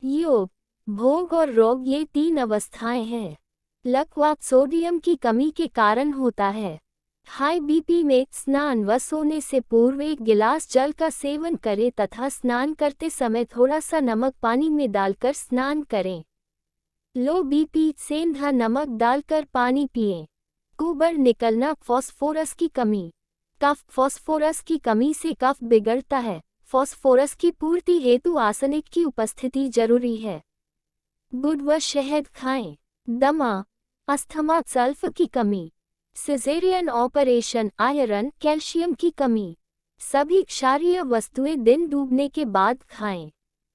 योग, भोग और रोग ये तीन अवस्थाएं हैं। लकवा सोडियम की कमी के कारण होता है। हाई बीपी में स्नान व सोने से पूर्व 1 गिलास जल का सेवन करें तथा स्नान करते समय थोड़ा सा नमक पानी में डालकर स्नान करें। लो बीपी सेंधा नमक डालकर पानी पिएं। कुबर निकलना फॉस्फोरस की कमी। कफ फॉस्फोरस की कमी से कफ बिगड़ता है। फॉस्फोरस की पूर्ति हेतु आर्सेनिक की उपस्थिति जरूरी है। गुड़ व शहद खाएं। दमा, अस्थमा, सल्फ की कमी, सिजेरियन ऑपरेशन, आयरन कैल्शियम की कमी। सभी क्षारीय वस्तुएं दिन डूबने के बाद खाएं।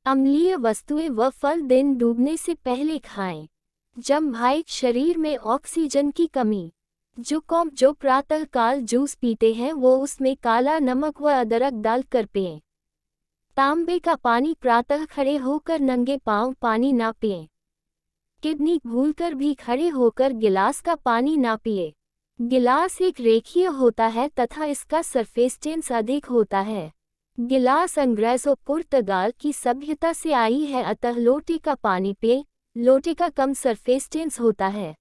अम्लीय वस्तुएं व फल दिन डूबने से पहले खाएं। जमभाइट शरीर में ऑक्सीजन की कमी। जुकाम, जो प्रातःकाल जूस पीते हैं वो उसमें काला नमक व अदरक डालकर पिएं। तांबे का पानी प्रातः खड़े होकर नंगे पांव पानी ना पिएं। किडनी भूलकर भी खड़े होकर गिलास का पानी ना पिए। गिलास एक रेखीय होता है तथा इसका सरफेस टेंस अधिक होता है। गिलास अंग्रेजों पुर्तगाल की सभ्यता से आई है, अतः लोटे का पानी पिए। लोटे का कम सरफेस टेंस होता है।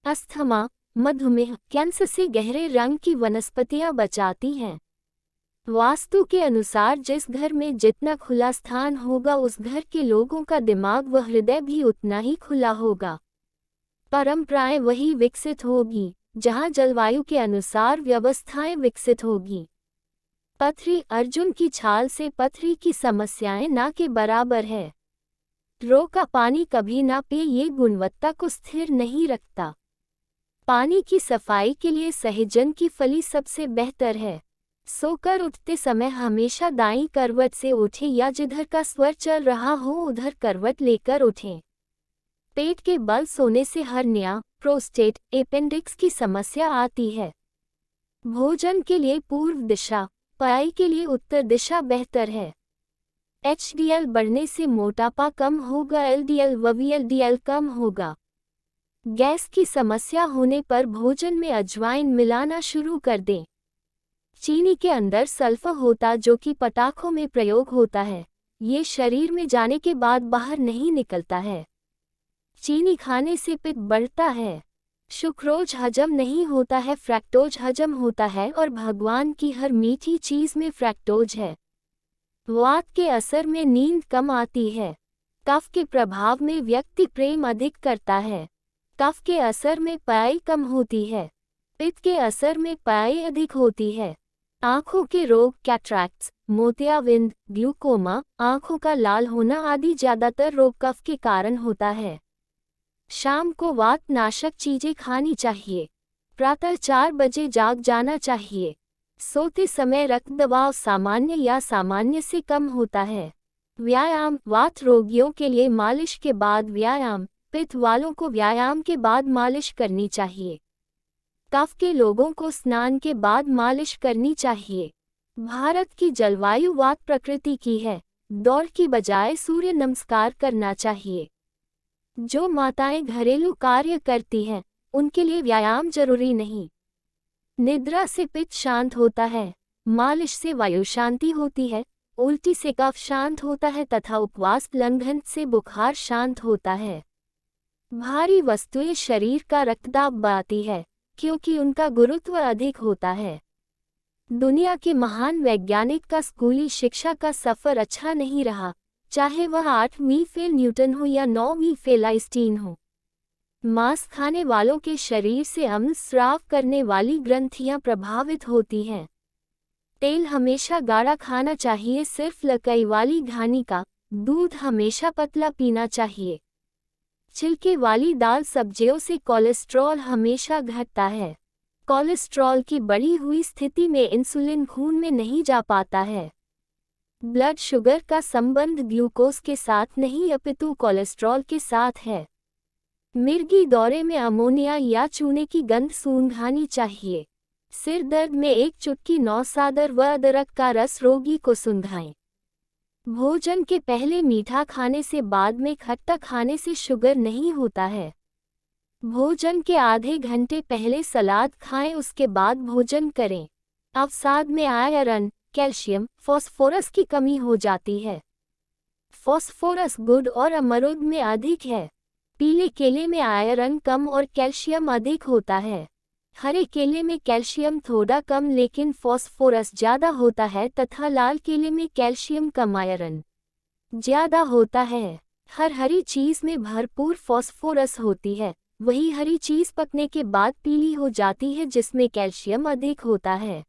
अस्थमा, मधुमेह, कैंसर से गहरे रंग की वनस्पतियां बचाती हैं। वास्तु के अनुसार जिस घर में जितना खुला स्थान होगा उस घर के लोगों का दिमाग व हृदय भी उतना ही खुला होगा। परंपराएं वही विकसित होगी जहां जलवायु के अनुसार व्यवस्थाएं विकसित होगी। पथरी, अर्जुन की छाल से पथरी की समस्याएं ना के बराबर है। रो का पानी कभी ना पिए, ये गुणवत्ता को स्थिर नहीं रखता। पानी की सफाई के लिए सहजन की फली सबसे बेहतर है। सोकर उठते समय हमेशा दाईं करवट से उठें या जिधर का स्वर चल रहा हो उधर करवट लेकर उठें। पेट के बल सोने से हर्निया, प्रोस्टेट, अपेंडिक्स की समस्या आती है। भोजन के लिए पूर्व दिशा, पढ़ाई के लिए उत्तर दिशा बेहतर है। HDL बढ़ने से मोटापा कम होगा, LDL व VLDL कम होगा। गैस की समस्या होने पर भोजन में अजवाइन मिलाना शुरू कर दें। चीनी के अंदर सल्फर होता जो कि पटाखों में प्रयोग होता है, ये शरीर में जाने के बाद बाहर नहीं निकलता है। चीनी खाने से पित्त बढ़ता है। सुक्रोज हजम नहीं होता है, फ्रैक्टोज हजम होता है और भगवान की हर मीठी चीज में फ्रैक्टोज है। वात के असर में नींद कम आती है। कफ के प्रभाव में व्यक्ति प्रेम अधिक करता है। कफ के असर में पयाई कम होती है। पित्त के असर में पयाई अधिक होती है। आँखों के रोग, कैटरैक्ट्स, मोतियाबिंद, ग्लूकोमा, आँखों का लाल होना आदि ज्यादातर रोग कफ के कारण होता है। शाम को वात नाशक चीजें खानी चाहिए। प्रातः 4 बजे जाग जाना चाहिए। सोते समय रक्त दबाव सामान्य या सामान्य से कम होता है। व्यायाम, वात रोगियों के लिए मालिश के बाद व्यायाम, पित्त वालों को व्यायाम के बाद मालिश करनी चाहिए। कफ के लोगों को स्नान के बाद मालिश करनी चाहिए। भारत की जलवायु वात प्रकृति की है, दौड़ की बजाय सूर्य नमस्कार करना चाहिए। जो माताएं घरेलू कार्य करती हैं उनके लिए व्यायाम जरूरी नहीं। निद्रा से पित्त शांत होता है, मालिश से वायु शांति होती है, उल्टी से कफ शांत होता है तथा उपवास उल्लंघन से बुखार शांत होता है। भारी वस्तुएं शरीर का रक्तदाब बढ़ाती है क्योंकि उनका गुरुत्व अधिक होता है। दुनिया के महान वैज्ञानिक का स्कूली शिक्षा का सफर अच्छा नहीं रहा, चाहे वह 8वीं फेल न्यूटन हो या 9वीं फेल आइंस्टीन हो। मांस खाने वालों के शरीर से अम्ल स्राव करने वाली ग्रंथियां प्रभावित होती हैं। तेल हमेशा गाढ़ा खाना चाहिए, सिर्फ लकई वाली घानी का। दूध हमेशा पतला पीना चाहिए। छिलके वाली दाल सब्जियों से कोलेस्ट्रॉल हमेशा घटता है। कोलेस्ट्रॉल की बढ़ी हुई स्थिति में इंसुलिन खून में नहीं जा पाता है। ब्लड शुगर का संबंध ग्लूकोज के साथ नहीं अपितु कोलेस्ट्रॉल के साथ है। मिर्गी दौरे में अमोनिया या चूने की गंध सूंघानी चाहिए। सिर दर्द में 1 चुटकी नौसादर व अदरक का रस रोगी को सूंघाएं। भोजन के पहले मीठा खाने से बाद में खट्टा खाने से शुगर नहीं होता है। भोजन के आधे घंटे पहले सलाद खाएं, उसके बाद भोजन करें। अवसाद में आयरन, कैल्शियम, फास्फोरस की कमी हो जाती है। फॉस्फोरस गुड़ और अमरूद में अधिक है। पीले केले में आयरन कम और कैल्शियम अधिक होता है। हरे केले में कैल्शियम थोड़ा कम लेकिन फॉस्फोरस ज़्यादा होता है तथा लाल केले में कैल्शियम कम आयरन ज़्यादा होता है। हर हरी चीज़ में भरपूर फॉस्फोरस होती है, वही हरी चीज़ पकने के बाद पीली हो जाती है जिसमें कैल्शियम अधिक होता है।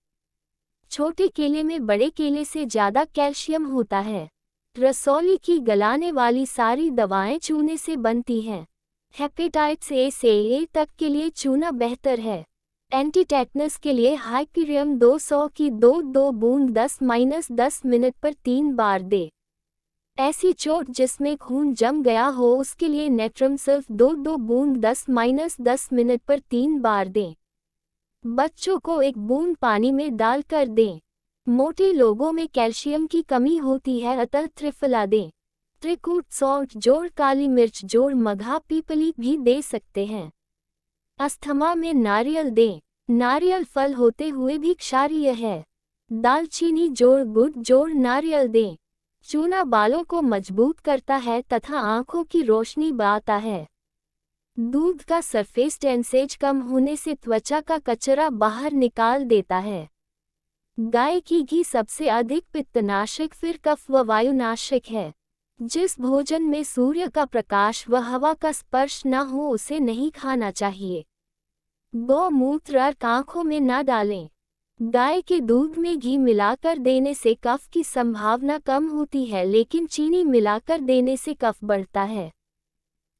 छोटे केले में बड़े केले से ज़्यादा कैल्शियम होता है। रसौली की गलाने वाली सारी दवाएं चूने से बनती हैं। हेपेटाइटिस ए से ए तक के लिए चूना बेहतर है। एंटीटेटनस के लिए हाइपरियम 200 की 2 बूंद 10-10 मिनट पर 3 बार दे। ऐसी चोट जिसमें खून जम गया हो उसके लिए नेट्रम सिर्फ 2 बूंद 10-10 मिनट पर 3 बार दें। बच्चों को 1 बूंद पानी में डालकर दें। मोटे लोगों में कैल्शियम की कमी होती है अतः त्रिफला दें। त्रिकूट सॉल्ट जोड़ काली मिर्च जोड़ मघा पीपली भी दे सकते हैं। अस्थमा में नारियल दें। नारियल फल होते हुए भी क्षारीय है। दालचीनी जोड़ गुड़ जोड़ नारियल दें। चूना बालों को मजबूत करता है तथा आंखों की रोशनी बढ़ाता है। दूध का सरफेस टेंसेज कम होने से त्वचा का कचरा बाहर निकाल देता है। गाय की घी सबसे अधिक पित्तनाशक फिर कफ व वायुनाशक है। जिस भोजन में सूर्य का प्रकाश व हवा का स्पर्श न हो उसे नहीं खाना चाहिए। गौमूत्र आंखों में न डालें। गाय के दूध में घी मिलाकर देने से कफ की संभावना कम होती है लेकिन चीनी मिलाकर देने से कफ बढ़ता है।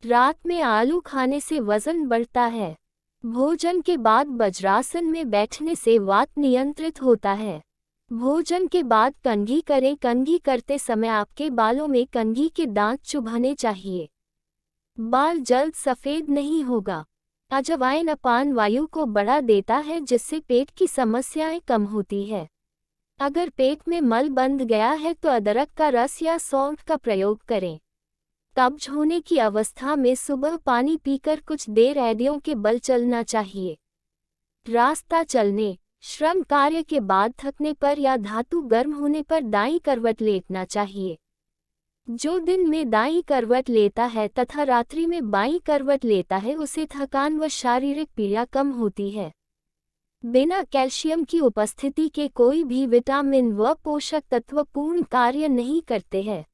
रात में आलू खाने से वजन बढ़ता है। भोजन के बाद वज्रासन में बैठने से वात नियंत्रित होता है। भोजन के बाद कंघी करें। कंघी करते समय आपके बालों में कंघी के दांत चुभने चाहिए। बाल जल्द सफ़ेद नहीं होगा। अजवाइन अपान वायु को बढ़ा देता है जिससे पेट की समस्याएं कम होती है। अगर पेट में मल बंध गया है तो अदरक का रस या सौंठ का प्रयोग करें। कब्ज होने की अवस्था में सुबह पानी पीकर कुछ देर एड़ियों के बल चलना चाहिए। रास्ता चलने, श्रम कार्य के बाद थकने पर या धातु गर्म होने पर दाईं करवट लेटना चाहिए। जो दिन में दाईं करवट लेता है तथा रात्रि में बाईं करवट लेता है उसे थकान व शारीरिक पीड़ा कम होती है। बिना कैल्शियम की उपस्थिति के कोई भी विटामिन व पोषक तत्व पूर्ण कार्य नहीं करते हैं।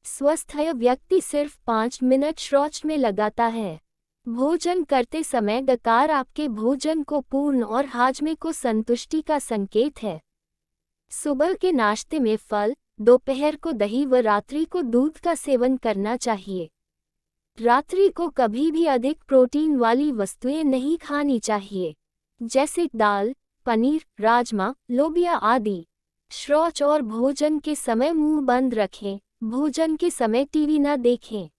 स्वस्थ व्यक्ति सिर्फ 5 मिनट शौच में लगाता है। भोजन करते समय डकार आपके भोजन को पूर्ण और हाजमे को संतुष्टि का संकेत है। सुबह के नाश्ते में फल, दोपहर को दही व रात्रि को दूध का सेवन करना चाहिए। रात्रि को कभी भी अधिक प्रोटीन वाली वस्तुएं नहीं खानी चाहिए, जैसे दाल, पनीर, राजमा, लोबिया आदि। शौच और भोजन के समय मुंह बंद रखें। भोजन के समय टीवी न देखें।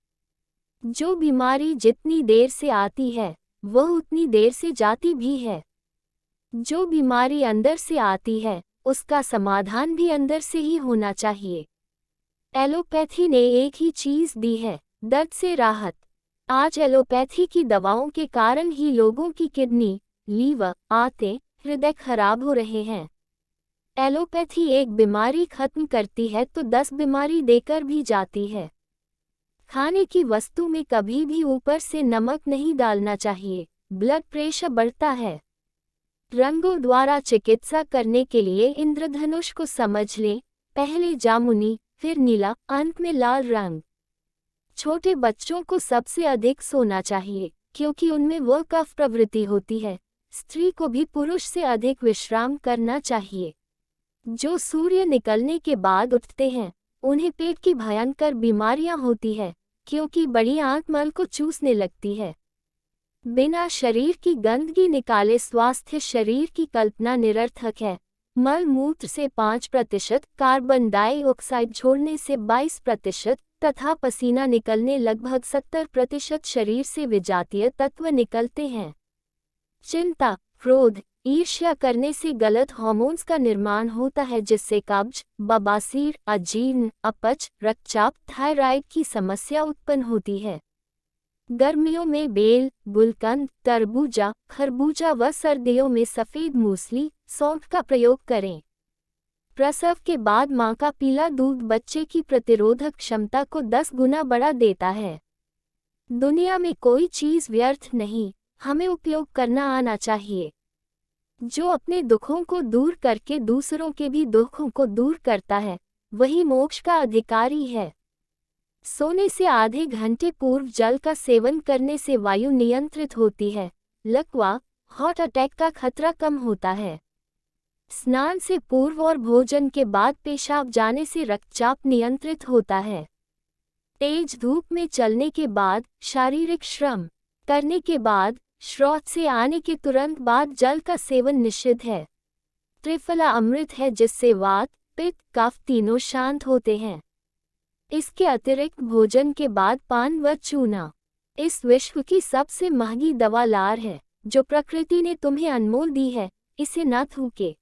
जो बीमारी जितनी देर से आती है वह उतनी देर से जाती भी है। जो बीमारी अंदर से आती है उसका समाधान भी अंदर से ही होना चाहिए। एलोपैथी ने एक ही चीज़ दी है, दर्द से राहत। आज एलोपैथी की दवाओं के कारण ही लोगों की किडनी, लीवर, आंतें, हृदय खराब हो रहे हैं। एलोपैथी एक बीमारी खत्म करती है तो 10 बीमारी देकर भी जाती है। खाने की वस्तु में कभी भी ऊपर से नमक नहीं डालना चाहिए, ब्लड प्रेशर बढ़ता है। रंगों द्वारा चिकित्सा करने के लिए इंद्रधनुष को समझ लें, पहले जामुनी, फिर नीला, अंत में लाल रंग। छोटे बच्चों को सबसे अधिक सोना चाहिए क्योंकि उनमें वह कफ प्रवृत्ति होती है। स्त्री को भी पुरुष से अधिक विश्राम करना चाहिए। जो सूर्य निकलने के बाद उठते हैं उन्हें पेट की भयंकर बीमारियां होती है क्योंकि बड़ी आंत मल को चूसने लगती है। बिना शरीर की गंदगी निकाले स्वास्थ्य शरीर की कल्पना निरर्थक है। मल मूत्र से 5%, कार्बन डाइऑक्साइड छोड़ने से 22% तथा पसीना निकलने लगभग 70% शरीर से विजातीय तत्व निकलते हैं। चिंता, क्रोध, ईर्ष्या करने से गलत हार्मोन्स का निर्माण होता है जिससे कब्ज, बवासीर, अजीर्ण, अपच, रक्तचाप, थायराइड की समस्या उत्पन्न होती है। गर्मियों में बेल, गुलकंद, तरबूजा, खरबूजा व सर्दियों में सफ़ेद मूसली, सौंठ का प्रयोग करें। प्रसव के बाद मां का पीला दूध बच्चे की प्रतिरोधक क्षमता को 10 गुना बढ़ा देता है। दुनिया में कोई चीज व्यर्थ नहीं, हमें उपयोग करना आना चाहिए। जो अपने दुखों को दूर करके दूसरों के भी दुखों को दूर करता है, वही मोक्ष का अधिकारी है। सोने से आधे घंटे पूर्व जल का सेवन करने से वायु नियंत्रित होती है, लकवा, हार्ट अटैक का खतरा कम होता है। स्नान से पूर्व और भोजन के बाद पेशाब जाने से रक्तचाप नियंत्रित होता है। तेज धूप में चलने के बाद, शारीरिक श्रम करने के बाद, शौच से आने के तुरंत बाद जल का सेवन निषिद्ध है। त्रिफला अमृत है जिससे वात, पित्त, कफ तीनों शांत होते हैं। इसके अतिरिक्त भोजन के बाद पान व चूना इस विश्व की सबसे महंगी दवा लार है, जो प्रकृति ने तुम्हें अनमोल दी है, इसे न थूके।